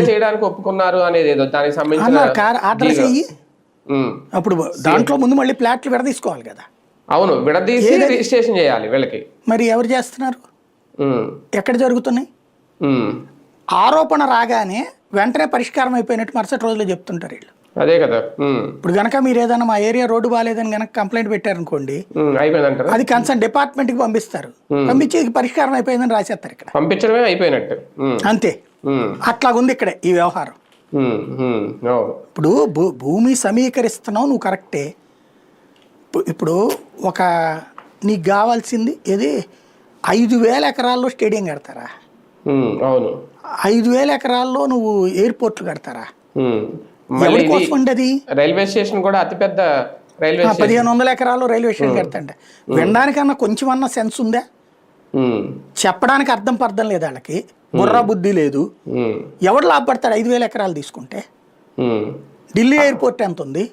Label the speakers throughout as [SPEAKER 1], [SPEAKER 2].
[SPEAKER 1] చేయడానికి ఒప్పుకున్నారు అనేది ఏదో దానికి సంబంధించిన
[SPEAKER 2] అప్పుడు దాంట్లో ముందు మళ్ళీ ప్లాట్లు విడదీసుకోవాలి కదా.
[SPEAKER 1] అవును, విడదీసి రిజిస్ట్రేషన్ చేయాలి వీళ్ళకి.
[SPEAKER 2] మరి ఎవరు చేస్తున్నారు? ఎక్కడ జరుగుతున్నాయి? ఆరోపణ రాగానే వెంటనే పరిష్కారం అయిపోయినట్టు మరుసటి రోజుల్లో చెప్తుంటారు వీళ్ళు.
[SPEAKER 1] అదే కదా.
[SPEAKER 2] ఇప్పుడు గనక మీరు ఏదైనా మా ఏరియా రోడ్డు బాగాలేదని గనక కంప్లైంట్ పెట్టారనుకోండి, అది కన్సర్న్ డిపార్ట్మెంట్ కి పంపిస్తారు. పంపించి పరిష్కారం అయిపోయిందని రాసేస్తారు. ఇక్కడ
[SPEAKER 1] పంపించడమే అయిపోయినట్టు
[SPEAKER 2] అంతే. అట్లాగుంది ఇక్కడ ఈ వ్యవహారం. ఇప్పుడు భూమి సమీకరిస్తున్నావు నువ్వు, కరెక్టే. ఇప్పుడు ఒక నీకు కావాల్సింది ఏది, 5,000 ఎకరాల్లో స్టేడియం కడతారా?
[SPEAKER 1] అవును.
[SPEAKER 2] 5,000 ఎకరాల్లో నువ్వు ఎయిర్పోర్ట్లు కడతారా? ఎవరి కోసం ఉండేది?
[SPEAKER 1] రైల్వే స్టేషన్ కూడా అతిపెద్ద రైల్వే
[SPEAKER 2] 1,500 ఎకరాల్లో రైల్వే స్టేషన్ కడతాంటే వినడానికన్నా కొంచెం అన్న సెన్స్ ఉందా? చెప్పడానికి అర్థం పర్థం లేదు వాళ్ళకి, బుర్ర బుద్ధి లేదు. ఎవడు లాభపడతాడు 5,000 ఎకరాలు తీసుకుంటే? ఢిల్లీ ఎయిర్పోర్ట్ ఎంత ఉంది?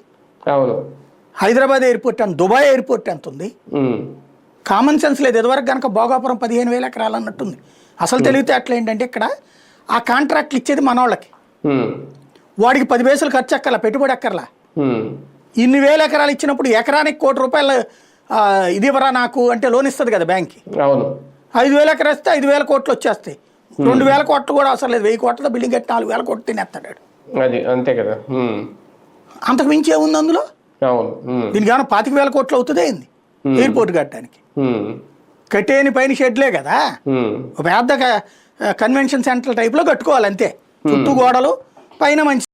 [SPEAKER 2] హైదరాబాద్ ఎయిర్పోర్ట్ ఎంత, దుబాయ్ ఎయిర్పోర్ట్ ఎంత ఉంది? కామన్ సెన్స్ లేదు. ఇదివరకు కనుక భోగాపురం 15,000 ఎకరాలు అన్నట్టుంది. అసలు తెలివితే అట్లా ఏంటంటే ఇక్కడ ఆ కాంట్రాక్ట్లు ఇచ్చేది మనోళ్ళకి. వాడికి 10 పైసలు ఖర్చు ఎక్కర్లా, పెట్టుబడి ఎక్కర్లా. ఇన్ని వేల ఎకరాలు ఇచ్చినప్పుడు ఎకరానికి ₹1,00,00,000 ఇది ఇవ్వరా నాకు అంటే లోన్ ఇస్తుంది కదా బ్యాంక్కి. 5,000 ఎకరా ఇస్తే 5,000 కోట్లు వచ్చేస్తాయి. 2,000 కోట్లు కూడా అవసరం లేదు. 1,000 కోట్లతో బిల్డింగ్ కట్టి 4,000 కోట్లు తినేస్తాడు.
[SPEAKER 1] అంతే కదా.
[SPEAKER 2] అంతకు మించి ఏముంది అందులో? దీనికి ఏమైనా 25,000 కోట్లు అవుతుందే ఏంది ఎయిర్పోర్ట్ కట్టడానికి? కట్టేని పైన షెడ్లే కదా, పెద్ద కన్వెన్షన్ సెంటర్ టైప్లో కట్టుకోవాలి అంతే. చుట్టూ గోడలు, పైన మంచి